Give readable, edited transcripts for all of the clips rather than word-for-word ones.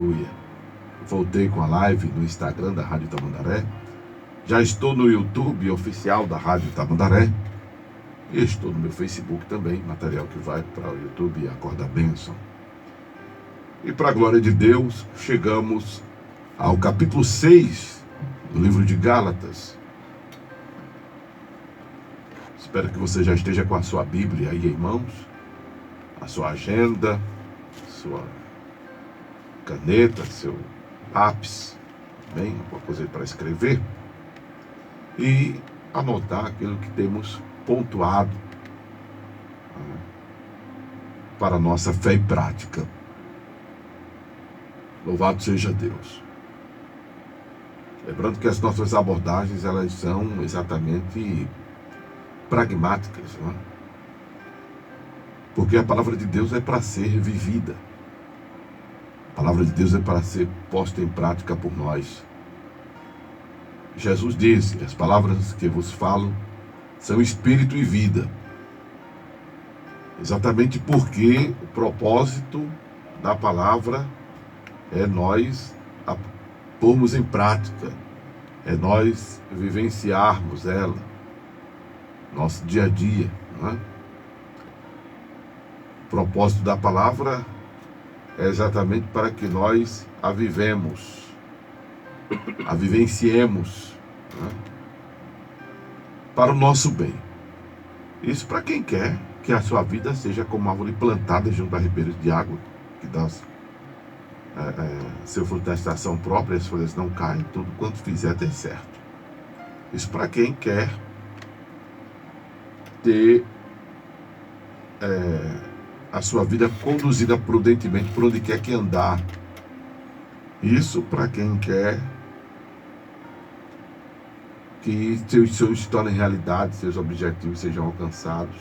Aleluia. Voltei com a live no Instagram da Rádio Tamandaré. Já estou no YouTube oficial da Rádio Tamandaré. E estou no meu Facebook também, material que vai para o YouTube, Acorda Bênção. E para a glória de Deus, chegamos ao capítulo 6 do livro de Gálatas. Espero que você já esteja com a sua Bíblia aí em mãos, a sua agenda, sua caneta, seu lápis, bem, alguma coisa para escrever e anotar aquilo que temos pontuado para a nossa fé e prática. Louvado seja Deus. Lembrando que as nossas abordagens, elas são exatamente pragmáticas, não é? Porque a palavra de Deus é para ser vivida. A palavra de Deus é para ser posta em prática por nós. Jesus disse: as palavras que vos falo são espírito e vida. Exatamente porque o propósito da palavra é nós a pormos em prática, é nós vivenciarmos ela, nosso dia a dia, não é? O propósito da palavra é exatamente para que nós a vivemos, a vivenciemos, né? Para o nosso bem. Isso para quem quer que a sua vida seja como uma árvore plantada junto a ribeiros de água, que dá seu fruto da estação própria, as folhas não caem, tudo quanto fizer der certo. Isso para quem quer ter a sua vida conduzida prudentemente por onde quer que andar. Isso para quem quer que seus sonhos se tornem realidade, seus objetivos sejam alcançados.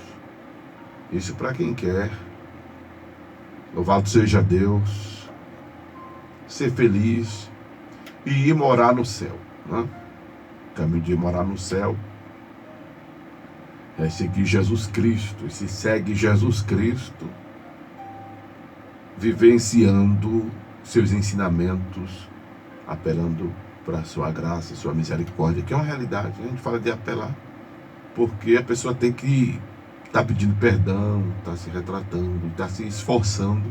Isso para quem quer, louvado seja Deus, ser feliz e ir morar no céu, né? O caminho de ir morar no céu é seguir Jesus Cristo, e se segue Jesus Cristo, vivenciando seus ensinamentos, apelando para a sua graça, sua misericórdia, que é uma realidade. A gente fala de apelar, porque a pessoa tem que estar pedindo perdão, estar se retratando, estar se esforçando,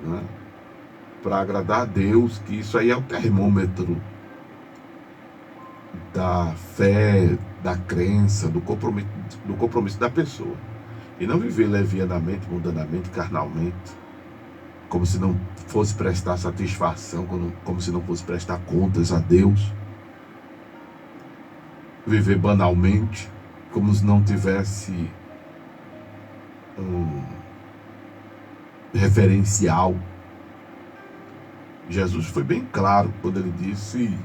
né, para agradar a Deus, que isso aí é o termômetro da fé, da crença, do compromisso da pessoa. E não viver levianamente, mundanamente, carnalmente, como se não fosse prestar satisfação, como se não fosse prestar contas a Deus. Viver banalmente, como se não tivesse um referencial. Jesus foi bem claro quando ele disse: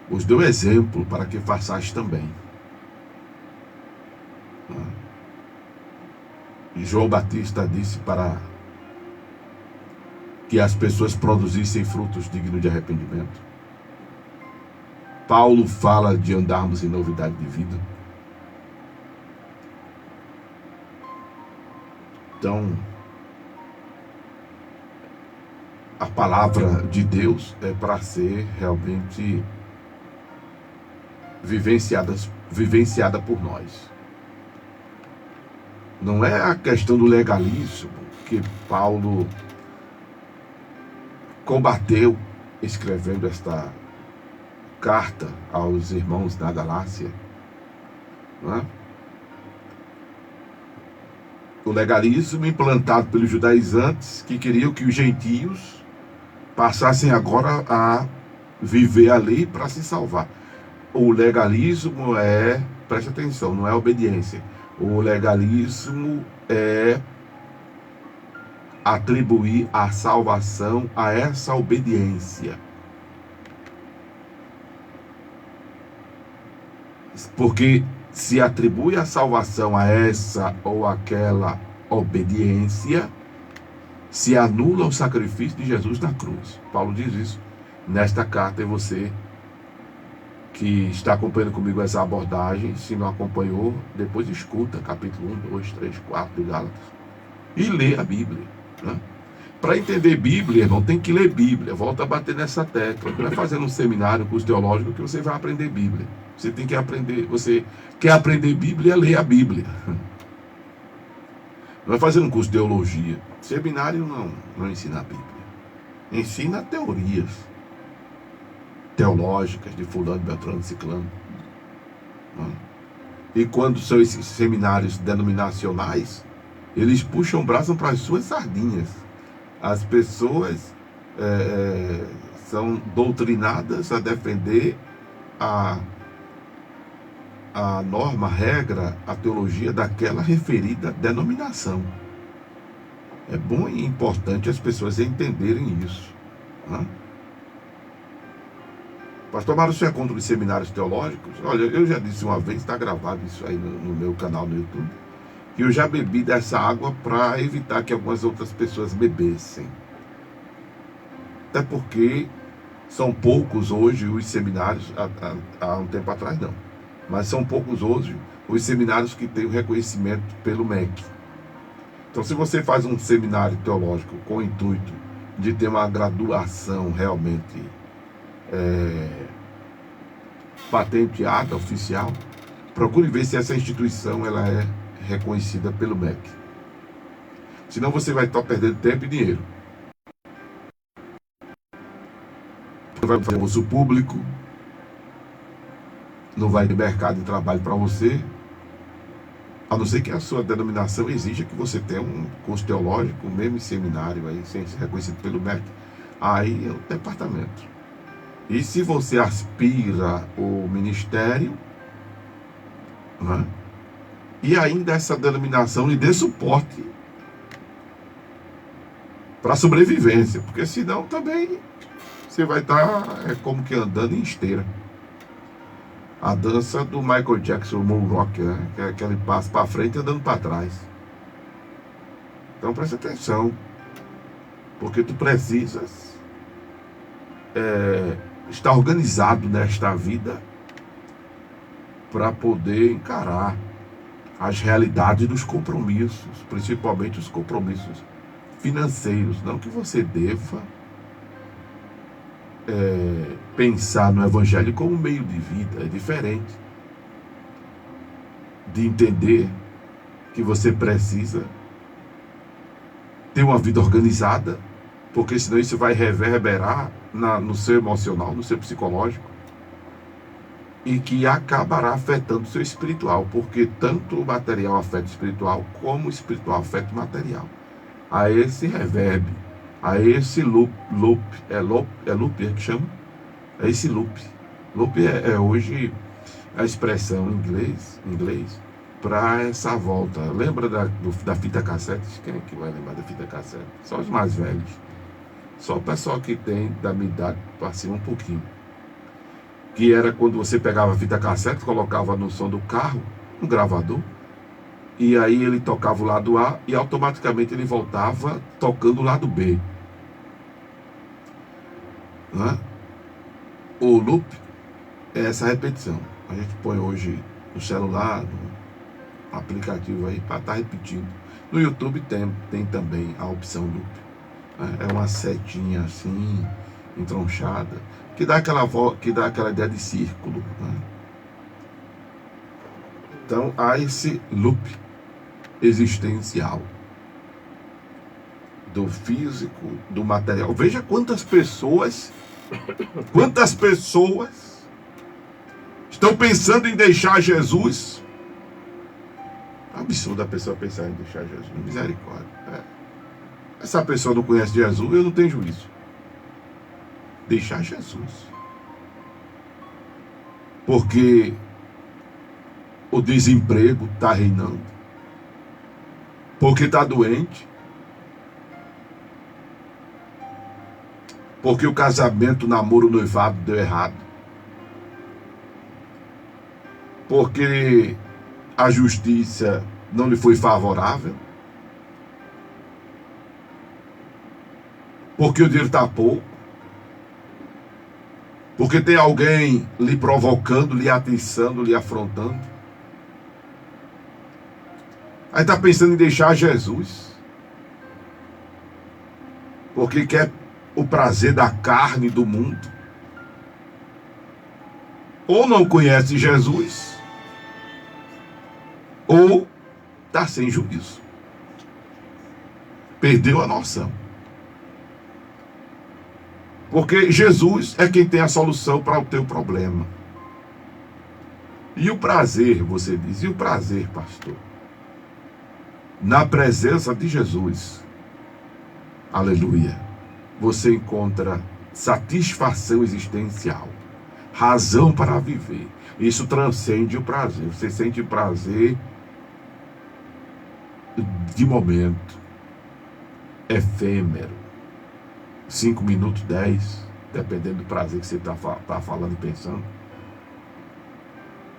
vos deu exemplo para que façais também. E João Batista disse para que as pessoas produzissem frutos dignos de arrependimento. Paulo fala de andarmos em novidade de vida. Então, a palavra de Deus é para ser realmente vivenciada por nós. Não é a questão do legalismo que Paulo combateu escrevendo esta carta aos irmãos da Galácia, não é? O legalismo implantado pelos judaizantes, que queriam que os gentios passassem agora a viver a lei para se salvar. O legalismo preste atenção, não é obediência. O legalismo é atribuir a salvação a essa obediência. Porque se atribui a salvação a essa ou aquela obediência, se anula o sacrifício de Jesus na cruz. Paulo diz isso nesta carta, e você que está acompanhando comigo essa abordagem, se não acompanhou, depois escuta capítulo 1, 2, 3, 4 de Gálatas e lê a Bíblia, né? Para entender Bíblia, irmão, tem que ler Bíblia. Volta a bater nessa tecla. Não é fazendo um seminário, um curso teológico, que você vai aprender Bíblia. Você tem que aprender. Você quer aprender Bíblia, lê a Bíblia. Não é fazendo um curso de teologia. Seminário não ensina a Bíblia. Ensina teorias teológicas de fulano, beltrano, ciclano. E quando são esses seminários denominacionais, eles puxam o braço para as suas sardinhas. As pessoas são doutrinadas a defender a norma, a regra, a teologia daquela referida denominação. É bom e importante as pessoas entenderem isso. Pastor Mário, você é contra os seminários teológicos? Olha, eu já disse uma vez, está gravado isso aí no meu canal no YouTube, que eu já bebi dessa água para evitar que algumas outras pessoas bebessem. Até porque são poucos hoje os seminários, há um tempo atrás não, mas são poucos hoje os seminários que têm o reconhecimento pelo MEC. Então, se você faz um seminário teológico com o intuito de ter uma graduação realmente patenteada, oficial, procure ver se essa instituição ela é reconhecida pelo MEC. Senão você vai estar perdendo tempo e dinheiro. Não vai fazer uso público, não vai ter mercado de trabalho para você, a não ser que a sua denominação exija que você tenha um curso teológico, mesmo em seminário, aí, sem ser reconhecido pelo MEC, aí é o departamento. E se você aspira o ministério, e ainda essa denominação lhe dê suporte para sobrevivência, porque senão também você vai estar como que andando em esteira. A dança do Michael Jackson, o Moonrock, que é aquele passo para frente e andando para trás. Então presta atenção, porque tu precisas estar organizado nesta vida para poder encarar as realidades dos compromissos, principalmente os compromissos financeiros. Não que você deva pensar no Evangelho como meio de vida, é diferente de entender que você precisa ter uma vida organizada, porque senão isso vai reverberar no seu emocional, no seu psicológico, e que acabará afetando o seu espiritual, porque tanto o material afeta o espiritual, como o espiritual afeta o material. A esse reverb, a esse loop que chama? É esse loop. Loop é hoje a expressão em inglês para essa volta. Lembra da fita cassete? Quem é que vai lembrar da fita cassete? Só os mais velhos. Só o pessoal que tem da minha idade para cima um pouquinho. Que era quando você pegava a fita cassete, colocava no som do carro, um gravador, e aí ele tocava o lado A e automaticamente ele voltava tocando o lado B. O loop é essa repetição. A gente põe hoje no celular, no aplicativo aí, para estar repetindo. No YouTube tem também a opção loop. É uma setinha assim, entronchada, que dá aquela ideia de círculo. Então há esse loop existencial do físico, do material. Veja quantas pessoas estão pensando em deixar Jesus. É absurdo a pessoa pensar em deixar Jesus. Misericórdia. Essa pessoa não conhece Jesus, eu não tenho juízo. Deixar Jesus. Porque o desemprego está reinando. Porque está doente. Porque o casamento, o namoro, o noivado deu errado. Porque a justiça não lhe foi favorável. Porque o dinheiro está pouco. Porque tem alguém lhe provocando, lhe atiçando, lhe afrontando. Aí está pensando em deixar Jesus. porque quer o prazer da carne do mundo, ou não conhece Jesus, ou está sem juízo, perdeu a noção. Porque Jesus é quem tem a solução para o teu problema. E o prazer, você diz, e o prazer, pastor? Na presença de Jesus, aleluia, você encontra satisfação existencial, razão para viver. Isso transcende o prazer. Você sente prazer de momento, efêmero, 5 minutos, 10, dependendo do prazer que você está falando e pensando.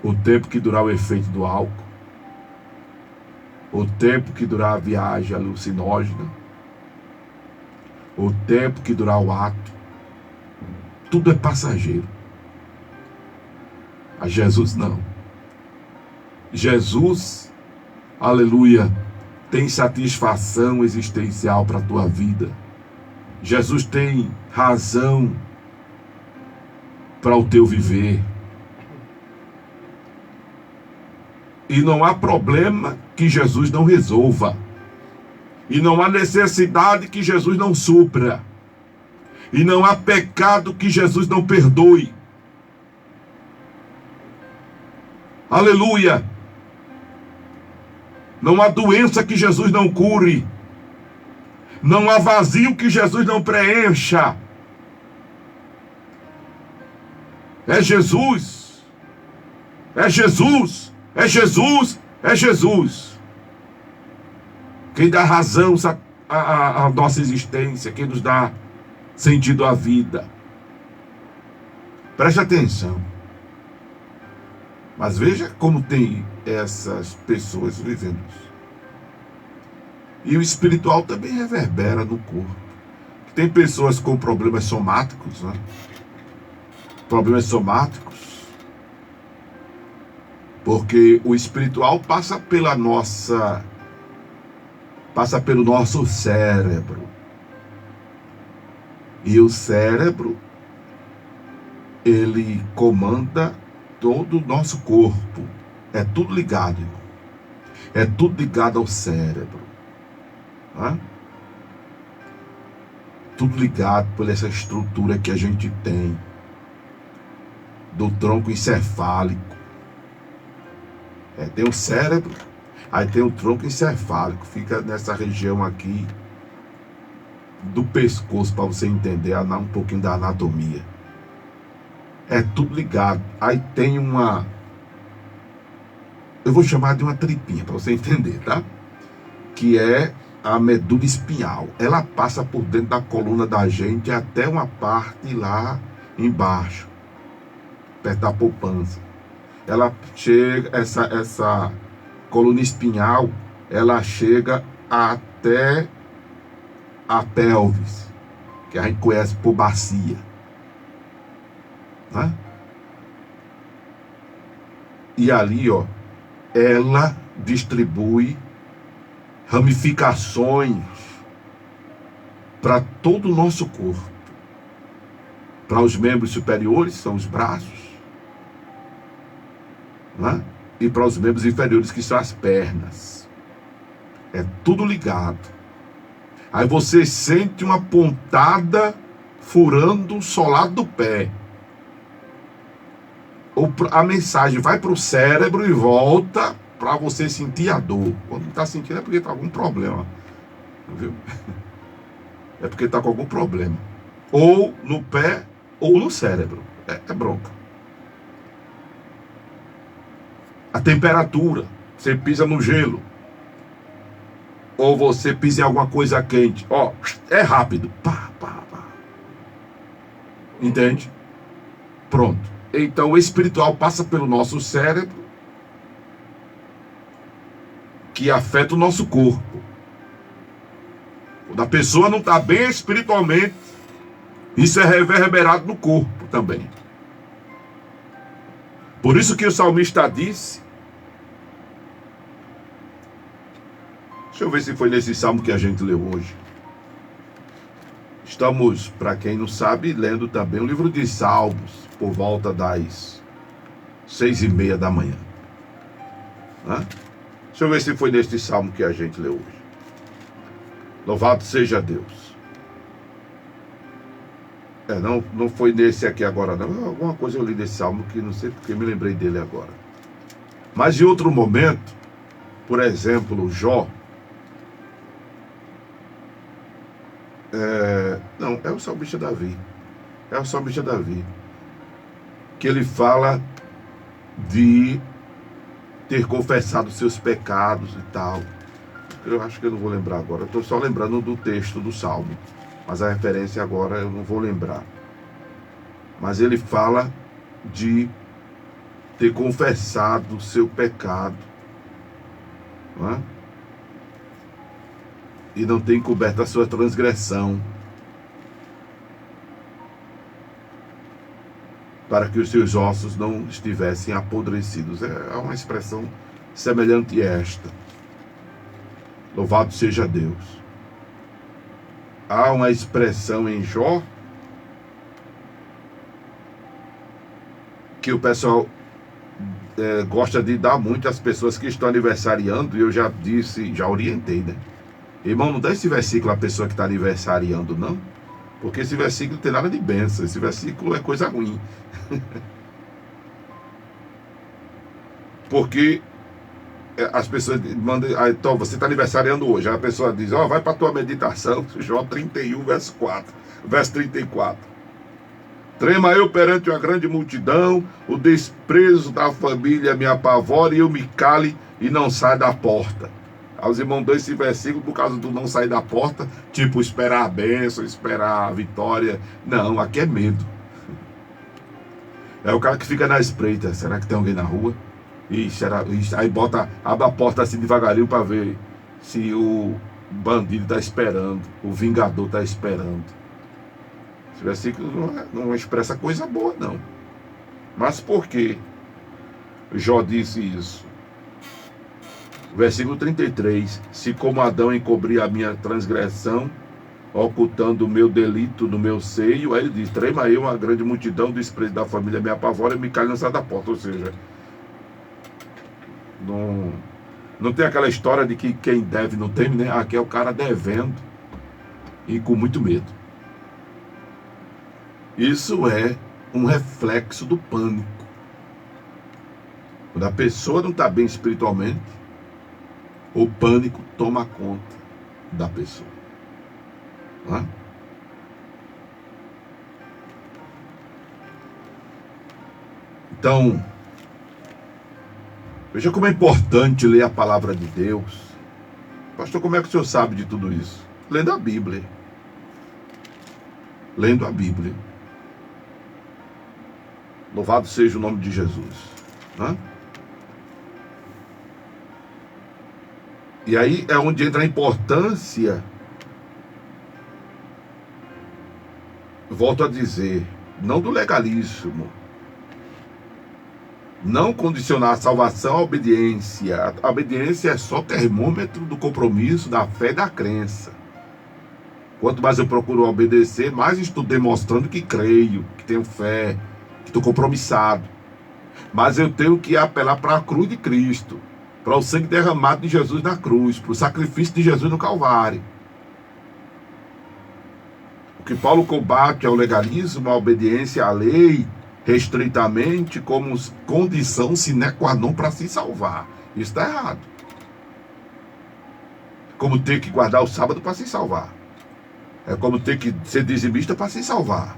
O tempo que durar o efeito do álcool, o tempo que durar a viagem alucinógena, o tempo que durar o ato, tudo é passageiro. A Jesus não. Jesus, aleluia, tem satisfação existencial para a tua vida. Jesus tem razão para o teu viver. E não há problema que Jesus não resolva. E não há necessidade que Jesus não supra. E não há pecado que Jesus não perdoe. Aleluia! Não há doença que Jesus não cure. Não há vazio que Jesus não preencha. É Jesus. É Jesus. É Jesus. É Jesus. Quem dá razão à nossa existência. Quem nos dá sentido à vida. Preste atenção. Mas veja como tem essas pessoas vivendo isso. E o espiritual também reverbera no corpo. Tem pessoas com problemas somáticos, né? Problemas somáticos. Porque o espiritual passa pelo nosso cérebro. E o cérebro, ele comanda todo o nosso corpo. É tudo ligado, irmão. É tudo ligado ao cérebro. Né? Tudo ligado por essa estrutura que a gente tem. Do tronco encefálico. Tem o cérebro, aí tem o tronco encefálico. Fica nessa região aqui do pescoço, para você entender um pouquinho da anatomia. É tudo ligado. Aí tem eu vou chamar de uma tripinha, para você entender, tá? Que é a medula espinhal. Ela passa por dentro da coluna da gente até uma parte lá embaixo, perto da poupança. Ela chega, essa coluna espinhal, ela chega até a pelvis, que a gente conhece por bacia. Né? E ali, ó, ela distribui ramificações para todo o nosso corpo. Para os membros superiores, são os braços. Né? E para os membros inferiores, que são as pernas. É tudo ligado. Aí você sente uma pontada furando o solado do pé. A mensagem vai para o cérebro e volta para você sentir a dor. Quando não está sentindo é porque está com algum problema. Viu? É porque está com algum problema. Ou no pé, ou no cérebro. É bronca. A temperatura. Você pisa no gelo. Ou você pisa em alguma coisa quente. Ó, é rápido. Pá, pá, pá. Entende? Pronto. Então o espiritual passa pelo nosso cérebro, que afeta o nosso corpo. Quando a pessoa não está bem espiritualmente, isso é reverberado no corpo também. Por isso que o salmista disse, deixa eu ver se foi nesse salmo que a gente leu hoje. Estamos, para quem não sabe, lendo também o livro de Salmos, por volta das 6h30 da manhã. Deixa eu ver se foi neste salmo que a gente leu hoje. Louvado seja Deus. Não foi nesse aqui agora, não. Alguma coisa eu li desse salmo que não sei porque me lembrei dele agora. Mas em outro momento, por exemplo, Jó. Não, é o salmista Davi. É o salmista Davi. Que ele fala de ter confessado seus pecados e tal. Eu acho que eu não vou lembrar agora. Eu estou só lembrando do texto do salmo. Mas a referência agora eu não vou lembrar. Mas ele fala de ter confessado o seu pecado, não é? E não ter encoberto a sua transgressão, para que os seus ossos não estivessem apodrecidos. É uma expressão semelhante a esta. Louvado seja Deus. Há uma expressão em Jó que o pessoal gosta de dar muito às pessoas que estão aniversariando, e eu já disse, já orientei, né? Irmão, não dá esse versículo à pessoa que está aniversariando, não, porque esse versículo não tem nada de bênção, esse versículo é coisa ruim. Porque as pessoas mandam, então você está aniversariando hoje, aí a pessoa diz, vai para a tua meditação, Jó 31, verso 34. Trema eu perante uma grande multidão, o desprezo da família me apavora e eu me cale e não saio da porta. Os irmãos dão esse versículo por causa do não sair da porta, tipo esperar a bênção, esperar a vitória. Não, aqui é medo. É o cara que fica na espreita, será que tem alguém na rua? Aí abre a porta assim devagarinho para ver se o bandido está esperando, o vingador está esperando. Esse versículo não expressa coisa boa, não. Mas por que Jó disse isso? Versículo 33. Se como Adão encobri a minha transgressão, ocultando o meu delito no meu seio, aí ele diz, trema eu, uma grande multidão, do desprezo da família me apavora e me cai lançar da porta. Ou seja, não tem aquela história de que quem deve não teme, né? Aqui é o cara devendo e com muito medo. Isso é um reflexo do pânico. Quando a pessoa não está bem espiritualmente, o pânico toma conta da pessoa. Não é? Então, veja como é importante ler a palavra de Deus. Pastor, como é que o senhor sabe de tudo isso? Lendo a Bíblia. Lendo a Bíblia. Louvado seja o nome de Jesus. Né? E aí é onde entra a importância, volto a dizer, não do legalismo, não condicionar a salvação à obediência. A obediência é só termômetro do compromisso, da fé e da crença. Quanto mais eu procuro obedecer, mais estou demonstrando que creio, que tenho fé, que estou compromissado. Mas eu tenho que apelar para a cruz de Cristo, para o sangue derramado de Jesus na cruz, para o sacrifício de Jesus no Calvário. O que Paulo combate é o legalismo, a obediência à lei, restritamente, como condição sine qua non para se salvar. Isso está errado. Como ter que guardar o sábado para se salvar. É como ter que ser dizimista para se salvar.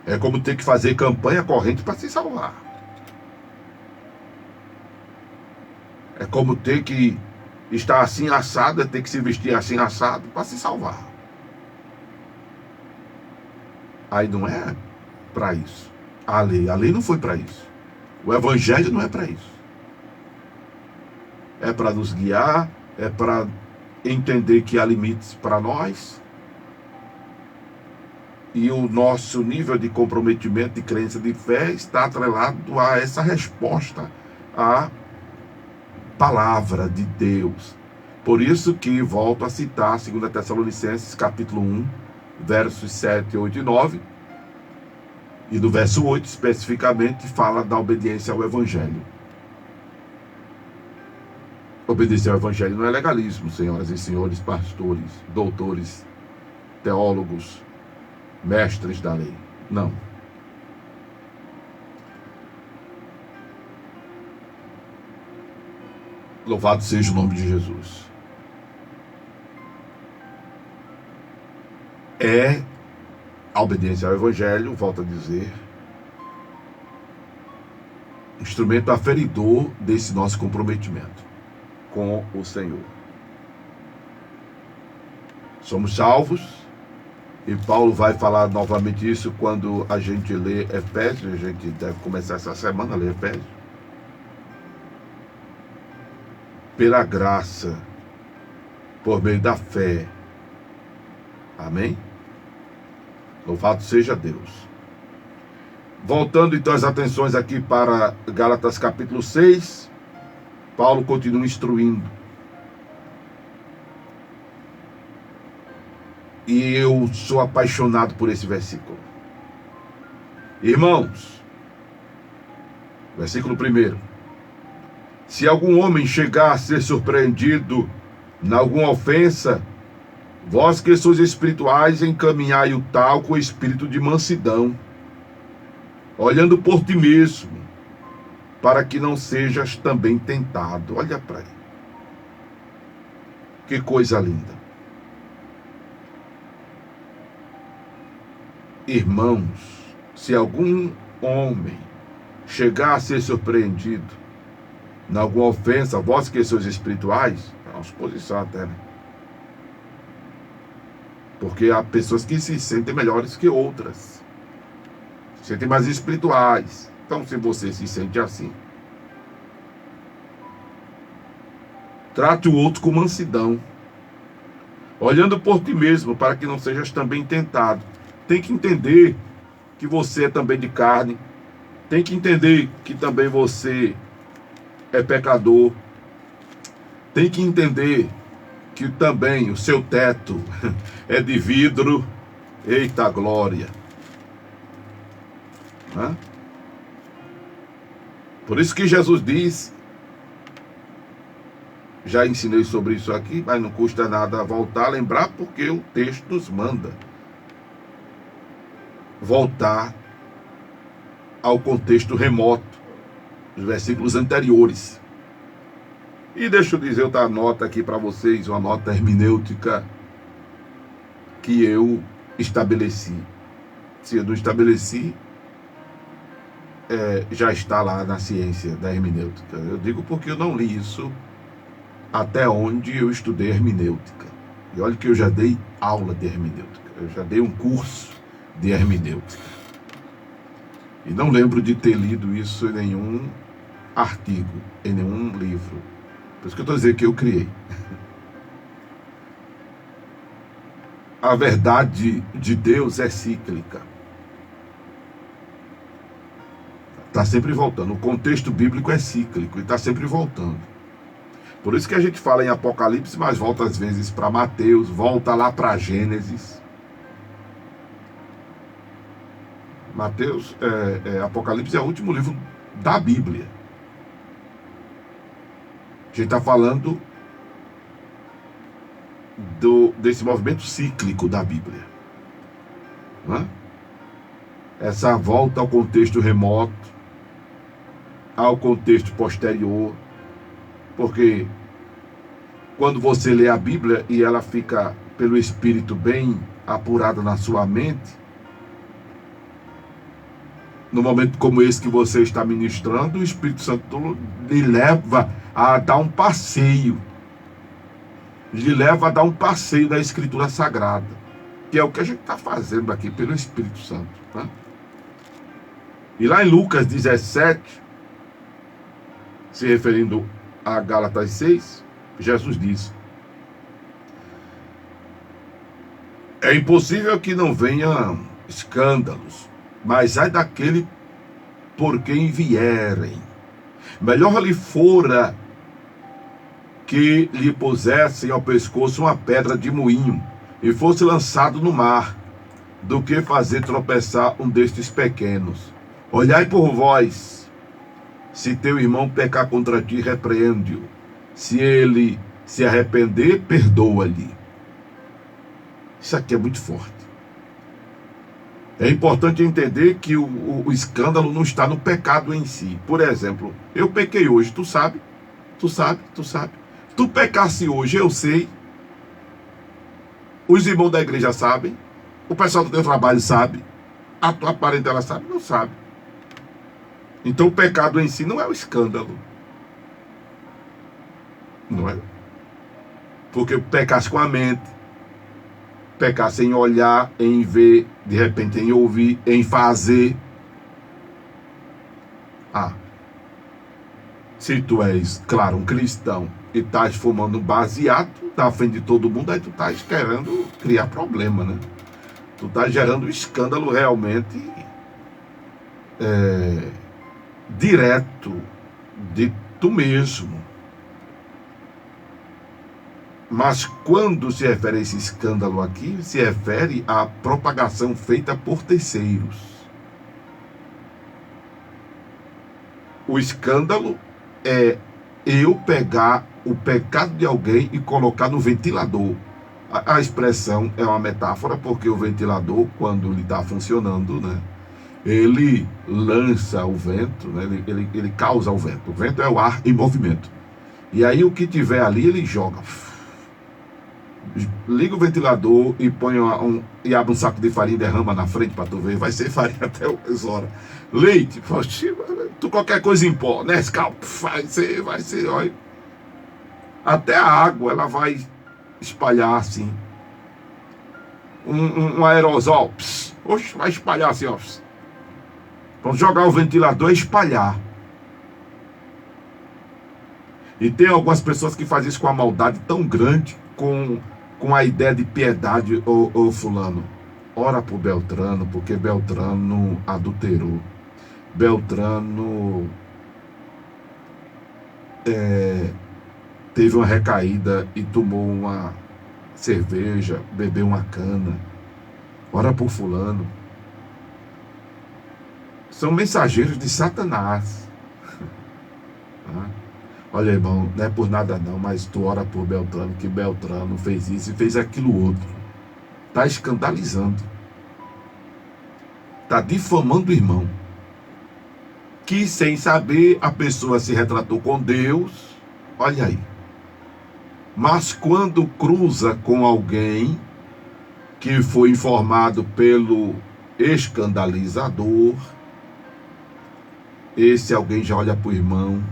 É como ter que fazer campanha corrente para se salvar. É como ter que estar assim assado, é ter que se vestir assim assado para se salvar. Aí não é para isso. A lei não foi para isso. O evangelho não é para isso. É para nos guiar, é para entender que há limites para nós. E o nosso nível de comprometimento, de crença, de fé está atrelado a essa resposta à palavra de Deus. Por isso que volto a citar 2 Tessalonicenses capítulo 1, versos 7, 8 e 9. E no verso 8, especificamente, fala da obediência ao Evangelho. Obedecer ao Evangelho não é legalismo, senhoras e senhores, pastores, doutores, teólogos, mestres da lei. Não. Louvado seja o nome de Jesus. É a obediência ao Evangelho, volto a dizer, instrumento aferidor desse nosso comprometimento com o Senhor. Somos salvos, e Paulo vai falar novamente isso quando a gente lê Efésios. A gente deve começar essa semana a ler Efésios. Pela graça, por meio da fé. Amém? Louvado seja Deus. Voltando então as atenções aqui para Gálatas capítulo 6, Paulo continua instruindo. E eu sou apaixonado por esse versículo. Irmãos, versículo 1. Se algum homem chegar a ser surpreendido em alguma ofensa, vós que sois espirituais, encaminhai o tal com espírito de mansidão, olhando por ti mesmo, para que não sejas também tentado. Olha para aí. Que coisa linda. Irmãos, se algum homem chegar a ser surpreendido em alguma ofensa, vós que sois espirituais, é uma suposição até, né? Porque há pessoas que se sentem melhores que outras, se sentem mais espirituais. Então, se você se sente assim, trate o outro com mansidão, olhando por ti mesmo, para que não sejas também tentado. Tem que entender que você é também de carne, tem que entender que também você é pecador, tem que entender que também o seu teto é de vidro. Eita glória! Hã? Por isso que Jesus diz, já ensinei sobre isso aqui, mas não custa nada voltar a lembrar, porque o texto nos manda voltar ao contexto remoto dos versículos anteriores. E deixa eu dizer outra nota aqui para vocês, uma nota hermenêutica que eu estabeleci. Se eu não estabeleci, já está lá na ciência da hermenêutica. Eu digo porque eu não li isso até onde eu estudei hermenêutica. E olha que eu já dei aula de hermenêutica, eu já dei um curso de hermenêutica. E não lembro de ter lido isso em nenhum artigo, em nenhum livro. Por isso que eu estou dizendo que eu criei. A verdade de Deus é cíclica. Está sempre voltando. O contexto bíblico é cíclico e está sempre voltando. Por isso que a gente fala em Apocalipse, mas volta às vezes para Mateus, volta lá para Gênesis. Mateus, Apocalipse é o último livro da Bíblia. A gente está falando desse movimento cíclico da Bíblia. Né? Essa volta ao contexto remoto, ao contexto posterior, porque quando você lê a Bíblia e ela fica pelo Espírito bem apurada na sua mente, no momento como esse que você está ministrando, o Espírito Santo lhe leva a dar um passeio. Lhe leva a dar um passeio da Escritura Sagrada, que é o que a gente está fazendo aqui pelo Espírito Santo. Tá? E lá em Lucas 17, se referindo a Gálatas 6, Jesus diz: é impossível que não venham escândalos, mas ai daquele por quem vierem. Melhor lhe fora que lhe pusessem ao pescoço uma pedra de moinho e fosse lançado no mar. do que fazer tropeçar um destes pequenos. Olhai por vós, se teu irmão pecar contra ti, repreende-o. Se ele se arrepender, perdoa-lhe. Isso aqui é muito forte. É importante entender que o escândalo não está no pecado em si. Por exemplo, eu pequei hoje, tu sabe. Tu pecasse hoje, eu sei. Os irmãos da igreja sabem. O pessoal do teu trabalho sabe. A tua parentela sabe? Não sabe. Então o pecado em si não é o escândalo. Não é? Porque pecasse com a mente, pecasse em olhar, em ver, de repente em ouvir, em fazer. Se tu és, claro, um cristão e estás fumando baseado na frente de todo mundo, aí tu estás querendo criar problema, né? Tu estás gerando escândalo realmente direto de tu mesmo. Mas quando se refere a esse escândalo aqui, se refere à propagação feita por terceiros. O escândalo é eu pegar o pecado de alguém e colocar no ventilador. A expressão é uma metáfora, porque o ventilador, quando ele está funcionando, né, ele lança o vento, né, ele causa o vento. O vento é o ar em movimento. E aí o que tiver ali, ele joga. Liga o ventilador e põe e abre um saco de farinha e derrama na frente para tu ver. Vai ser farinha até umas horas. Leite, tu qualquer coisa em pó, Nescau, vai ser, olha. Até a água ela vai espalhar assim. Um aerosol, vai espalhar assim, ó. Vamos jogar o ventilador e espalhar. E tem algumas pessoas que fazem isso com a maldade tão grande, com a ideia de piedade, ô fulano. Ora por Beltrano, porque Beltrano adulterou. Beltrano teve uma recaída e tomou uma cerveja, bebeu uma cana. Ora por fulano. São mensageiros de Satanás. Olha, irmão, não é por nada não, mas tu ora por Beltrano, que Beltrano fez isso e fez aquilo outro. Está escandalizando. Está difamando o irmão. Que sem saber a pessoa se retratou com Deus. Olha aí. Mas quando cruza com alguém que foi informado pelo escandalizador, esse alguém já olha para o irmão,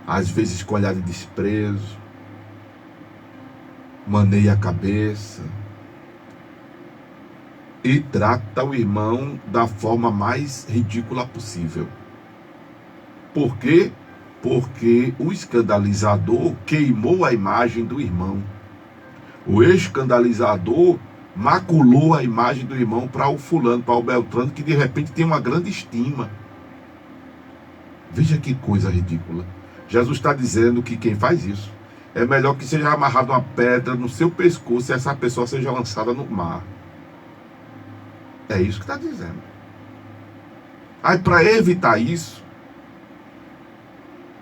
às vezes com olhar de desprezo, maneia a cabeça e trata o irmão da forma mais ridícula possível. Por quê? Porque o escandalizador queimou a imagem do irmão. O escandalizador maculou a imagem do irmão para o fulano, para o Beltrano, que de repente tem uma grande estima. Veja que coisa ridícula. Jesus está dizendo que quem faz isso é melhor que seja amarrado uma pedra no seu pescoço e essa pessoa seja lançada no mar. É isso que está dizendo. Aí, para evitar isso,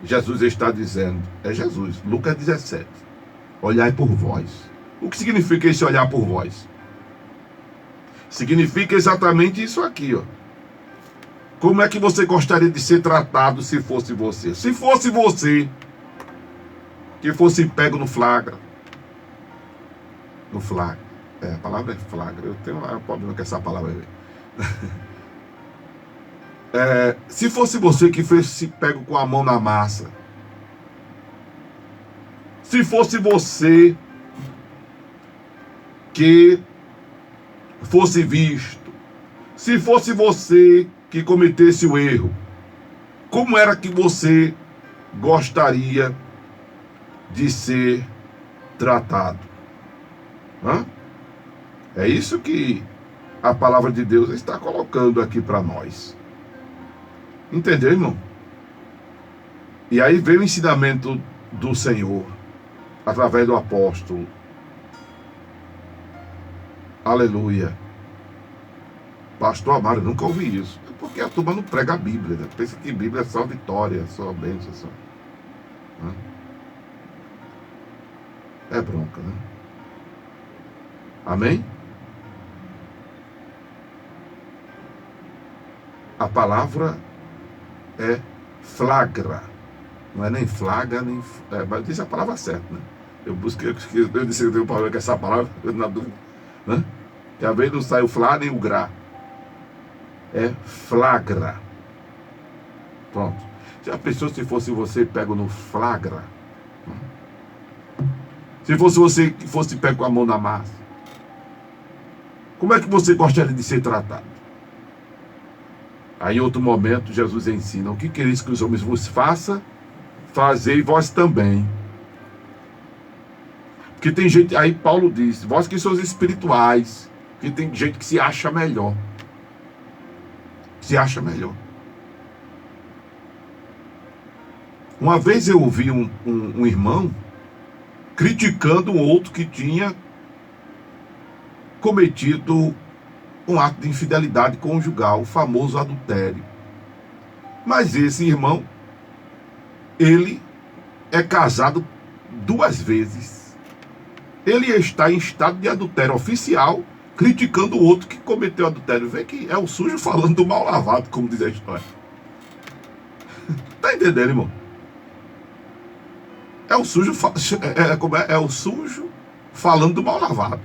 Jesus está dizendo, Jesus, Lucas 17, olhai por vós. O que significa esse olhar por vós? Significa exatamente isso aqui, ó. Como é que você gostaria de ser tratado se fosse você? Se fosse você que fosse pego no flagra. No flagra. A palavra é flagra. Eu tenho um problema com essa palavra aí. Se fosse você que fosse pego com a mão na massa. Se fosse você que fosse visto. Se fosse você que cometesse o erro, como era que você gostaria de ser tratado? É isso que a palavra de Deus está colocando aqui para nós. Entendeu, irmão? E aí veio o ensinamento do Senhor, através do apóstolo. Aleluia. Pastor Amaro, eu nunca ouvi isso. É porque a turma não prega a Bíblia, né? Pensa que Bíblia é só vitória, só bênção, só. Né? É bronca, né? Amém? A palavra é flagra. Não é nem flagra, nem... mas eu disse a palavra certa, né? Eu disse que eu tenho um problema com essa palavra, na dúvida. Né? Que às vezes não sai o flá nem o gra. É flagra. Pronto. Se a pessoa, se fosse você, pego no flagra. Se fosse você que fosse pego com a mão na massa. Como é que você gostaria de ser tratado? Aí em outro momento, Jesus ensina: o que quereis que os homens vos façam, fazei vós também. Porque tem gente, aí Paulo diz, vós que sois espirituais, que tem gente que se acha melhor. Se acha melhor. Uma vez eu ouvi um irmão criticando um outro que tinha cometido um ato de infidelidade conjugal, o famoso adultério. Mas esse irmão, ele é casado 2 vezes. Ele está em estado de adultério oficial, criticando o outro que cometeu adultério. Vê que é o sujo falando do mal lavado, como diz a história. Tá entendendo, irmão? É o sujo, é o sujo falando do mal lavado.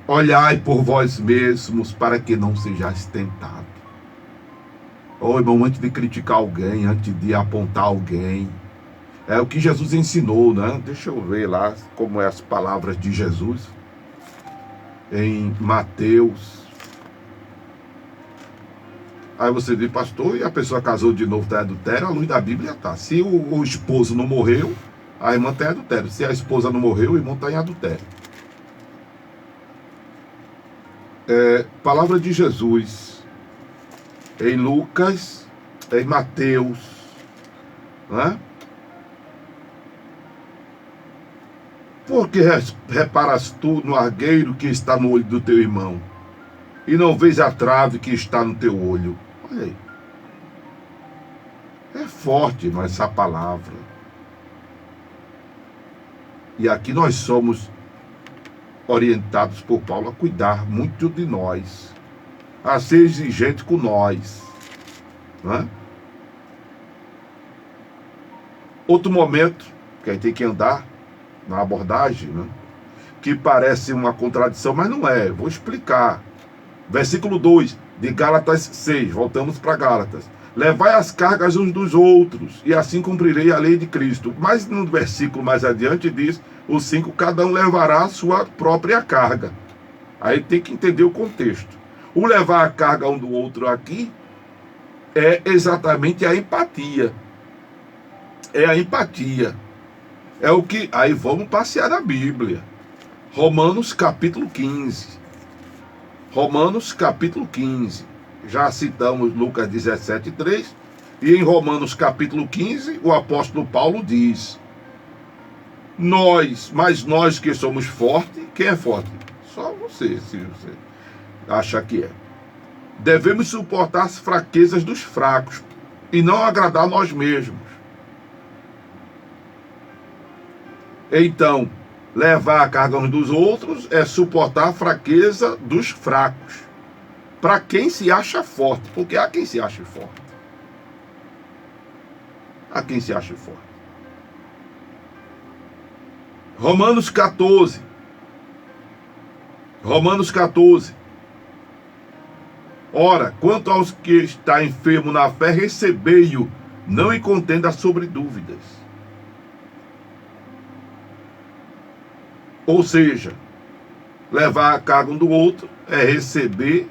Olhai por vós mesmos para que não sejais tentados. Ô irmão, antes de criticar alguém, antes de apontar alguém, é o que Jesus ensinou, né? Deixa eu ver lá como é as palavras de Jesus em Mateus. Aí você diz, pastor, e a pessoa casou de novo, está em adultério? A luz da Bíblia está. Se o esposo não morreu, a irmã está em adultério. Se a esposa não morreu, o irmão está em adultério. Palavra de Jesus em Lucas, em Mateus, né? Porque reparas tu no argueiro que está no olho do teu irmão, e não vês a trave que está no teu olho? Olha aí. É forte, mas essa palavra. E aqui nós somos orientados por Paulo a cuidar muito de nós, a ser exigente com nós, né? Outro momento que a gente tem que andar na abordagem, né? Que parece uma contradição, mas não é. Vou explicar. Versículo 2 de Gálatas 6, voltamos para Gálatas. Levai as cargas uns dos outros, e assim cumprirei a lei de Cristo. Mas no versículo mais adiante diz, o 5, cada um levará a sua própria carga. Aí tem que entender o contexto. O levar a carga um do outro aqui é exatamente a empatia. É a empatia. É o que... Aí vamos passear na Bíblia. Romanos capítulo 15. Romanos capítulo 15. Já citamos Lucas 17:3. E em Romanos capítulo 15, o apóstolo Paulo diz: mas nós que somos fortes, quem é forte? Só você, se você acha que é. Devemos suportar as fraquezas dos fracos e não agradar nós mesmos. Então, levar a carga uns dos outros é suportar a fraqueza dos fracos. Para quem se acha forte, porque há quem se ache forte. Há quem se ache forte. Romanos 14. Romanos 14. Ora, quanto aos que está enfermo na fé, recebei-o, não em contenda sobre dúvidas. Ou seja, levar a carga um do outro é receber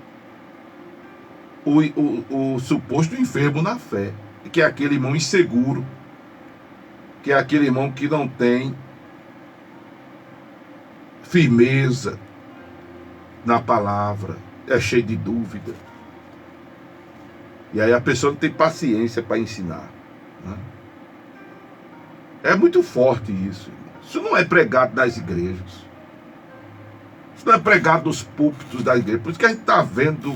o suposto enfermo na fé, que é aquele irmão inseguro, que é aquele irmão que não tem firmeza na palavra, é cheio de dúvida. E aí a pessoa não tem paciência para ensinar, né? É muito forte isso. Isso não é pregado nas igrejas. Isso não é pregado nos púlpitos da igreja. Por isso que a gente está vendo,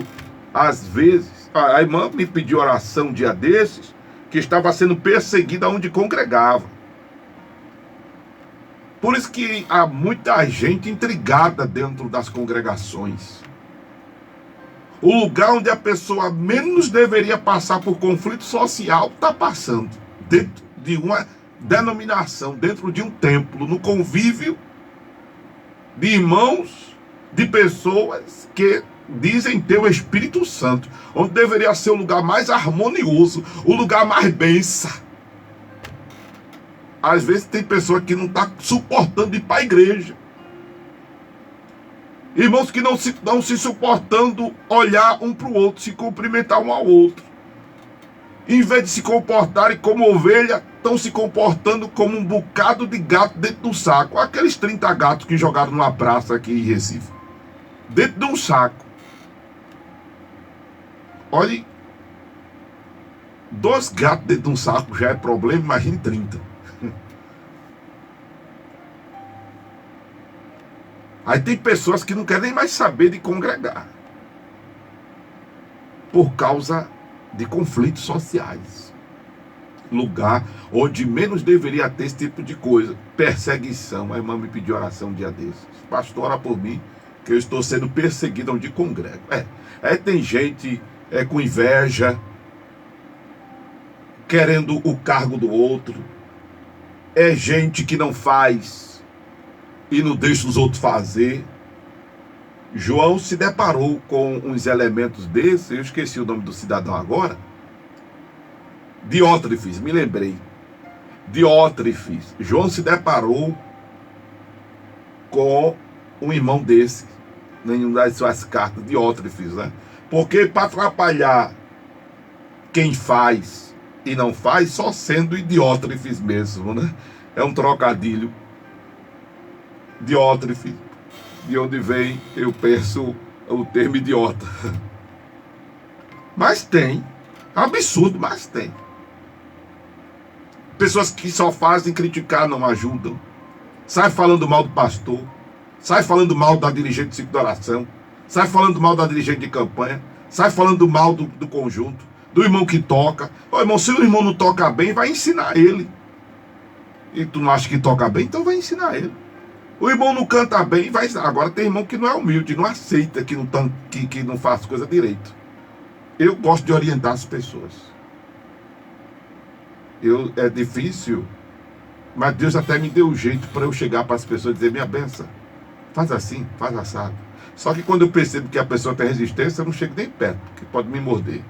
às vezes, a irmã me pediu oração um dia desses, que estava sendo perseguida onde congregava. Por isso que há muita gente intrigada dentro das congregações. O lugar onde a pessoa menos deveria passar por conflito social está passando. Dentro de uma denominação, dentro de um templo, no convívio de irmãos, de pessoas que dizem ter o Espírito Santo, onde deveria ser o lugar mais harmonioso, o lugar mais benção. Às vezes tem pessoa que não está suportando ir para a igreja. Irmãos que não se suportando olhar um para o outro, se cumprimentar um ao outro. Em vez de se comportarem como ovelha, estão se comportando como um bocado de gato dentro do saco. Aqueles 30 gatos que jogaram numa praça aqui em Recife. Dentro de um saco. Olhe, 2 gatos dentro de um saco já é problema, imagine 30. Aí tem pessoas que não querem nem mais saber de congregar. Por causa de conflitos sociais. Lugar onde menos deveria ter esse tipo de coisa. Perseguição. A irmã me pediu oração um dia desses. Pastor, ora por mim, que eu estou sendo perseguido onde congrego. Tem gente com inveja, querendo o cargo do outro. É gente que não faz e não deixa os outros fazer. João se deparou com uns elementos desses. Eu esqueci o nome do cidadão agora. Diótrefes, me lembrei. Diótrefes. João se deparou com um irmão desse, nenhuma das suas cartas, Diótrefes, né? Porque para atrapalhar quem faz e não faz, só sendo Diótrefes mesmo, né? É um trocadilho. Diótrefes, de onde vem, eu penso, o termo idiota. Mas tem, absurdo, mas tem. Pessoas que só fazem criticar, não ajudam. Sai falando mal do pastor, sai falando mal da dirigente de ciclo de oração, sai falando mal da dirigente de campanha, sai falando mal do conjunto, do irmão que toca. Ô irmão, se o irmão não toca bem, vai ensinar ele. E tu não acha que toca bem, então vai ensinar ele. O irmão não canta bem, vai ensinar. Agora tem irmão que não é humilde, não aceita que não faz coisa direito. Eu gosto de orientar as pessoas. É difícil, mas Deus até me deu um jeito para eu chegar para as pessoas e dizer: minha benção, faz assim, faz assado. Só que quando eu percebo que a pessoa tem resistência, eu não chego nem perto, porque pode me morder.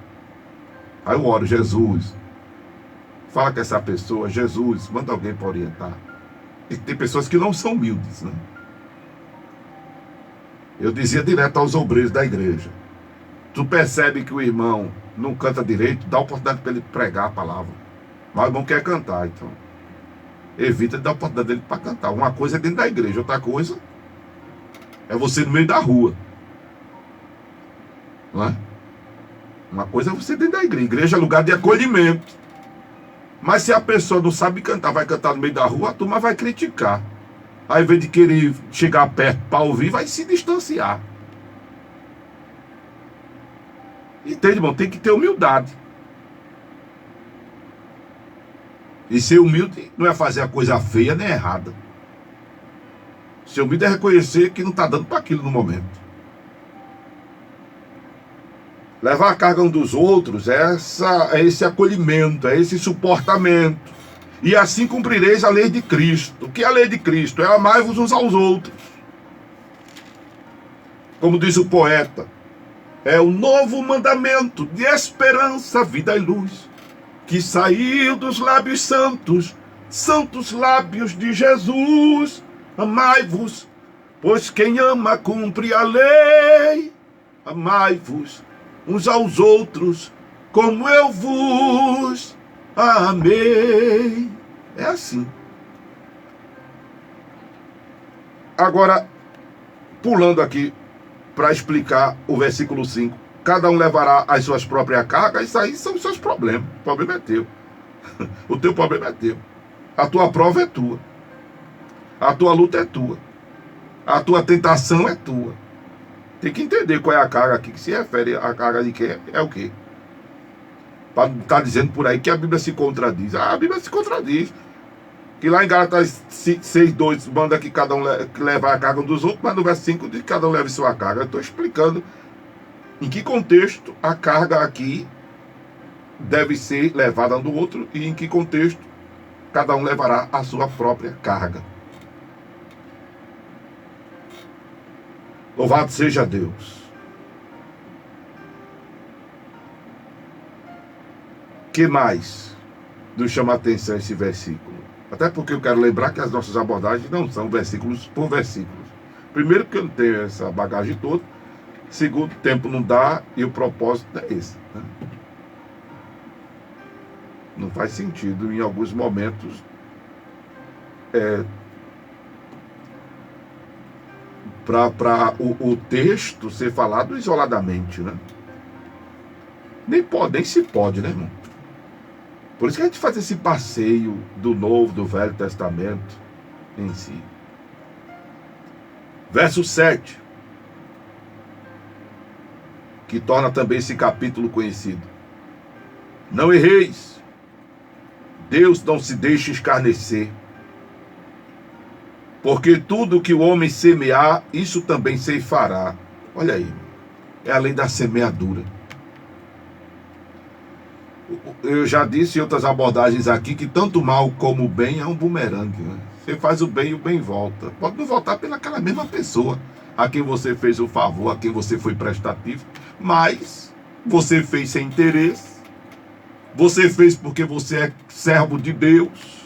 Aí eu oro: Jesus, fala com essa pessoa, Jesus, manda alguém para orientar. E tem pessoas que não são humildes, né? Eu dizia direto aos obreiros da igreja: tu percebe que o irmão não canta direito, dá oportunidade para ele pregar a palavra. Mas o irmão quer cantar, então evita de dar oportunidade dele para cantar. Uma coisa é dentro da igreja, outra coisa é você no meio da rua, não é? Uma coisa é você dentro da igreja. Igreja é lugar de acolhimento. Mas se a pessoa não sabe cantar, vai cantar no meio da rua, a turma vai criticar. Aí, ao invés de querer chegar perto para ouvir, vai se distanciar. Entende, irmão? Tem que ter humildade. E ser humilde não é fazer a coisa feia nem errada. Ser humilde é reconhecer que não está dando para aquilo no momento. Levar a carga um dos outros é esse acolhimento, é esse suportamento. E assim cumprireis a lei de Cristo. O que é a lei de Cristo? É amai-vos uns aos outros. Como diz o poeta, é o novo mandamento de esperança, vida e luz, que saiu dos lábios santos, santos lábios de Jesus. Amai-vos, pois quem ama cumpre a lei. Amai-vos uns aos outros, como eu vos amei. É assim. Agora, pulando aqui para explicar o versículo 5. Cada um levará as suas próprias cargas. Isso aí são os seus problemas. O problema é teu. O teu problema é teu. A tua prova é tua. A tua luta é tua. A tua tentação é tua. Tem que entender qual é a carga aqui, que se refere a carga de quem é o quê? Para estar dizendo por aí que a Bíblia se contradiz. A Bíblia se contradiz. Que lá em Gálatas 6:2 manda que cada um leva a carga um dos outros, mas no verso 5 diz que cada um leve sua carga. Eu estou explicando em que contexto a carga aqui deve ser levada um do outro e em que contexto cada um levará a sua própria carga. Louvado seja Deus. Que mais nos chama a atenção esse versículo? Até porque eu quero lembrar que as nossas abordagens não são versículos por versículos. Primeiro, porque eu não tenho essa bagagem toda. Segundo, o tempo não dá e o propósito é esse. Né? Não faz sentido em alguns momentos para o texto ser falado isoladamente, né? Nem se pode, né, irmão? Por isso que a gente faz esse passeio do Novo, do Velho Testamento em si. Verso 7, que torna também esse capítulo conhecido. Não erreis, Deus não se deixa escarnecer, porque tudo que o homem semear, isso também ceifará. Olha aí, é a lei da semeadura. Eu já disse em outras abordagens aqui que tanto o mal como o bem é um bumerangue. Né? Você faz o bem e o bem volta. Pode não voltar pelaquela mesma pessoa a quem você fez o favor, a quem você foi prestativo, mas você fez sem interesse, você fez porque você é servo de Deus,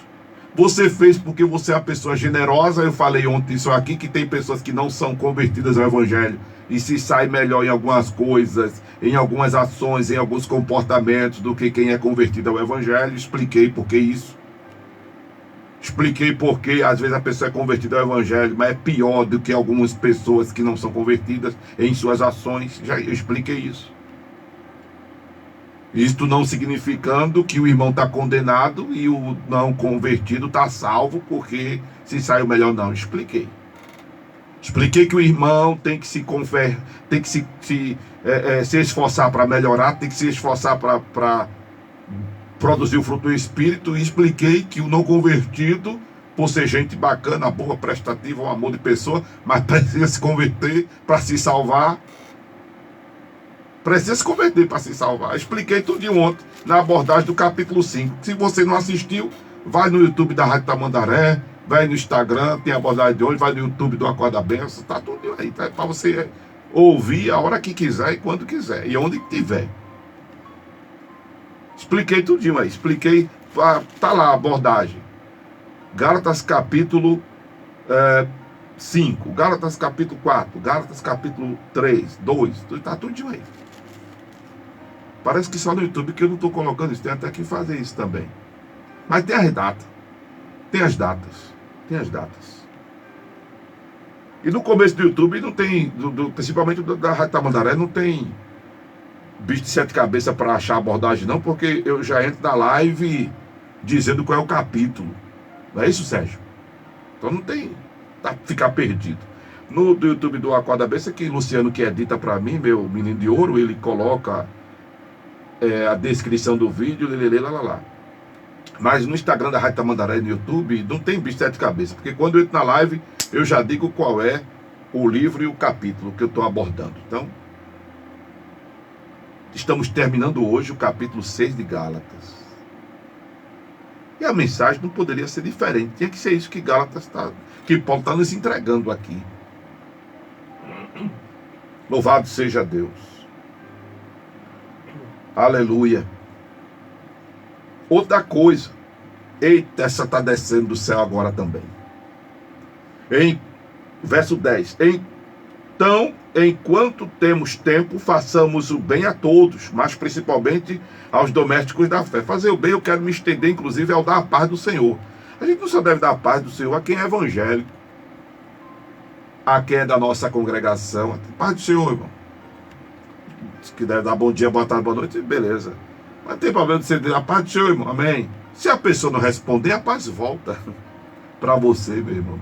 você fez porque você é uma pessoa generosa. Eu falei ontem isso aqui, que tem pessoas que não são convertidas ao Evangelho e se sai melhor em algumas coisas, em algumas ações, em alguns comportamentos do que quem é convertido ao Evangelho. Expliquei por que isso. Expliquei por que às vezes a pessoa é convertida ao Evangelho, mas é pior do que algumas pessoas que não são convertidas em suas ações. Já expliquei isso. Isto não significando que o irmão está condenado e o não convertido está salvo porque se saiu melhor, não. Expliquei. Expliquei que o irmão tem que se esforçar para melhorar, tem que se esforçar para produzir o fruto do Espírito. E expliquei que o não convertido, por ser gente bacana, boa, prestativa, um amor de pessoa, mas precisa se converter para se salvar. Precisa se converter para se salvar. Expliquei tudo de ontem na abordagem do capítulo 5. Se você não assistiu, vai no YouTube da Rádio Tamandaré, vai no Instagram, tem a abordagem de hoje, vai no YouTube do Acorda Benção, tá tudo aí, tá? Para você ouvir a hora que quiser e quando quiser, e onde tiver. Expliquei tudinho aí, expliquei, tá lá a abordagem. Gálatas capítulo 5, Gálatas capítulo 4, Gálatas capítulo 3, 2, tá tudinho aí. Parece que só no YouTube que eu não estou colocando isso, tem até que fazer isso também. Mas tem as datas, tem as datas. E no começo do YouTube não tem, principalmente da Rádio Tamandaré, não tem bicho de 7 cabeças para achar a abordagem não, porque eu já entro na live dizendo qual é o capítulo. Não é isso, Sérgio? Então não tem, ficar perdido. No do YouTube do Acorda Benção, que Luciano que edita para mim, meu menino de ouro, ele coloca a descrição do vídeo, lá. Mas no Instagram da Rádio Tamandaré e no YouTube não tem bicho de 7 cabeças, porque quando eu entro na live eu já digo qual é o livro e o capítulo que eu estou abordando. Então, estamos terminando hoje o capítulo 6 de Gálatas. E a mensagem não poderia ser diferente. Tinha que ser isso que que Paulo está nos entregando aqui. Louvado seja Deus. Aleluia. Outra coisa. Eita, essa está descendo do céu agora também. Em verso 10. Então, enquanto temos tempo, façamos o bem a todos, mas principalmente aos domésticos da fé. Fazer o bem, eu quero me estender, inclusive, ao dar a paz do Senhor. A gente não só deve dar a paz do Senhor a quem é evangélico, a quem é da nossa congregação. Paz do Senhor, irmão. Se quiser dar bom dia, boa tarde, boa noite, beleza. Mas não tem problema de você dizer a paz do Senhor, irmão. Amém. Se a pessoa não responder, a paz volta para você, meu irmão.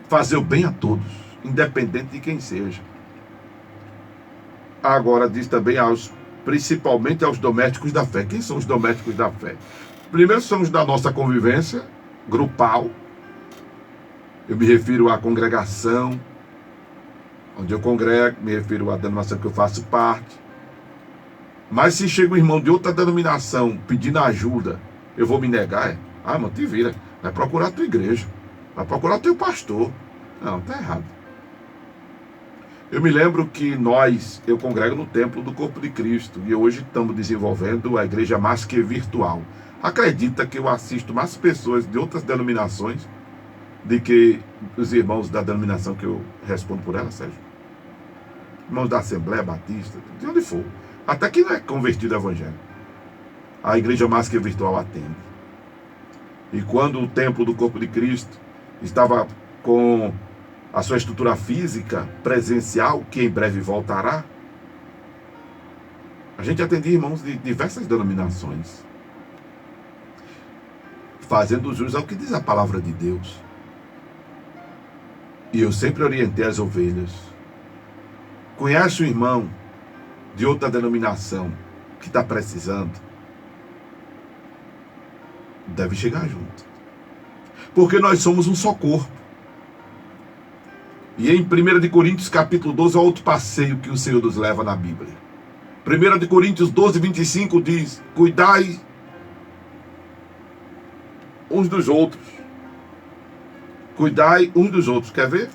fazer o bem a todos, independente de quem seja. Agora diz também principalmente aos domésticos da fé. Quem são os domésticos da fé? Primeiro são os da nossa convivência grupal. Eu me refiro à congregação, onde eu congrego, me refiro à denominação que eu faço parte. Mas se chega um irmão de outra denominação pedindo ajuda, eu vou me negar? Mano, te vira. Vai procurar a tua igreja. Vai procurar o teu pastor. Não, tá errado. Eu me lembro que eu congrego no Templo do Corpo de Cristo e hoje estamos desenvolvendo a igreja mais que virtual. Acredita que eu assisto mais pessoas de outras denominações do que os irmãos da denominação que eu respondo por ela, Sérgio? Irmãos da Assembleia Batista, de onde for. Até que não é convertido ao Evangelho. A igreja mais que virtual atende. E quando o Templo do Corpo de Cristo estava com a sua estrutura física presencial, que em breve voltará, a gente atendia irmãos de diversas denominações, fazendo jus ao que diz a palavra de Deus. E eu sempre orientei as ovelhas. Conhece o irmão de outra denominação que está precisando? Deve chegar junto. Porque nós somos um só corpo. E em 1 Coríntios capítulo 12, é outro passeio que o Senhor nos leva na Bíblia. 1 Coríntios 12, 25 diz: cuidai uns dos outros. Cuidai uns dos outros. Quer ver?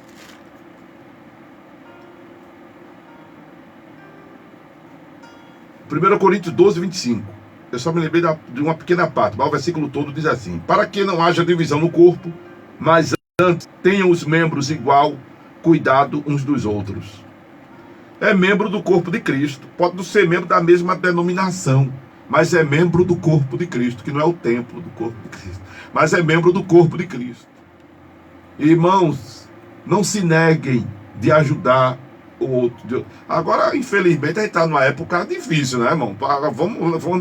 Primeiro Coríntios 12, 25. Eu só me lembrei de uma pequena parte, mas o versículo todo diz assim: para que não haja divisão no corpo, mas antes tenham os membros igual cuidado uns dos outros. É membro do corpo de Cristo. Pode não ser membro da mesma denominação, mas é membro do corpo de Cristo, que não é o templo do corpo de Cristo, mas é membro do corpo de Cristo. Irmãos, não se neguem de ajudar o outro. Agora, infelizmente, a gente está numa época difícil, né, irmão?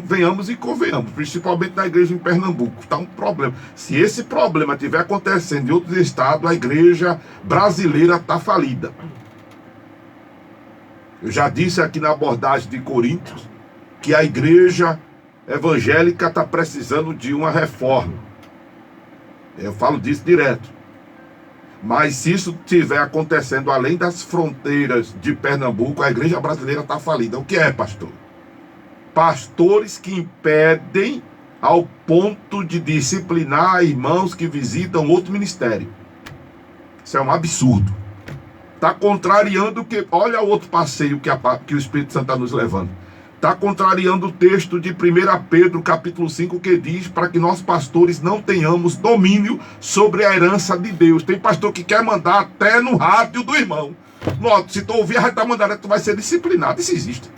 Venhamos e convenhamos, principalmente na igreja em Pernambuco. Está um problema. Se esse problema estiver acontecendo em outros estados, a igreja brasileira está falida. Eu já disse aqui na abordagem de Coríntios que a igreja evangélica está precisando de uma reforma. Eu falo disso direto. Mas se isso estiver acontecendo além das fronteiras de Pernambuco, a igreja brasileira está falida. O que é, pastor? Pastores que impedem ao ponto de disciplinar irmãos que visitam outro ministério. Isso é um absurdo. Está contrariando o que... Olha o outro passeio que o Espírito Santo está nos levando. Está contrariando o texto de 1 Pedro, capítulo 5, que diz para que nós pastores não tenhamos domínio sobre a herança de Deus. Tem pastor que quer mandar até no rádio do irmão. Nota, se tu ouvir, vai estar mandando, tu vai ser disciplinado. Isso existe.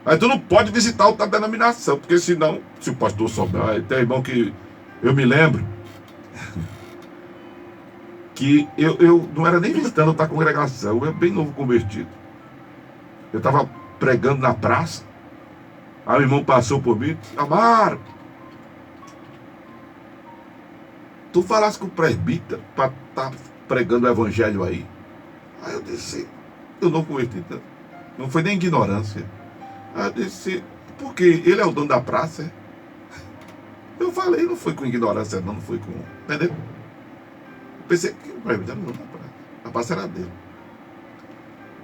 Aí tu não pode visitar outra denominação, porque senão, se o pastor souber, tem irmão que eu me lembro que eu não era nem visitando outra congregação, eu era bem novo convertido. Eu estava pregando na praça, aí o irmão passou por mim e disse: Amaro, tu falasse com o presbítero para estar pregando o evangelho aí? Aí eu disse: eu não converti, não foi nem ignorância. Aí eu disse: por quê? Ele é o dono da praça? Eu falei: não foi com ignorância não foi com... Entendeu? Pensei que o presbítero não era a praça era dele.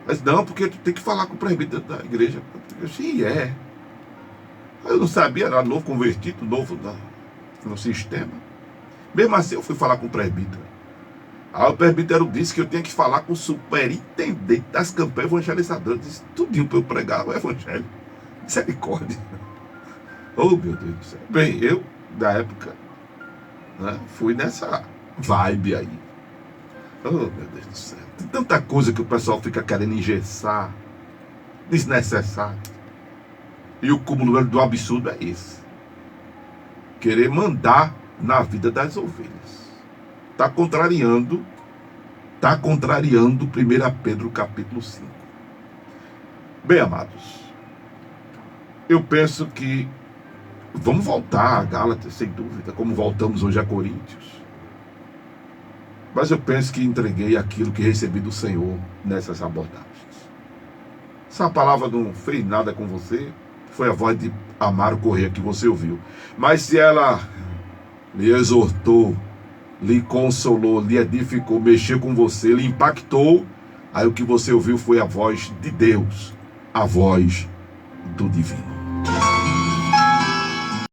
Mas não, porque tu tem que falar com o presbítero da igreja. Eu disse: é. Eu não sabia, era novo convertido, novo no sistema. Mesmo assim eu fui falar com o presbítero. Aí o presbítero disse que eu tinha que falar com o superintendente das campanhas evangelizadoras. Disse tudinho para eu pregar o evangelho. Misericórdia. Oh, meu Deus do céu. Bem, eu, da época, né, fui nessa vibe aí. Oh, meu Deus do céu. Tem tanta coisa que o pessoal fica querendo engessar, desnecessário. E o cúmulo do absurdo é esse: querer mandar na vida das ovelhas. Está contrariando 1 Pedro capítulo 5. Bem, amados, eu penso que Vamos voltar a Gálatas, sem dúvida, como voltamos hoje a Coríntios. Mas eu penso que entreguei aquilo que recebi do Senhor nessas abordagens. Se a palavra não fez nada com você, foi a voz de Amaro Corrêa que você ouviu. Mas se ela lhe exortou, lhe consolou, lhe edificou, mexeu com você, lhe impactou, aí o que você ouviu foi a voz de Deus, a voz do divino.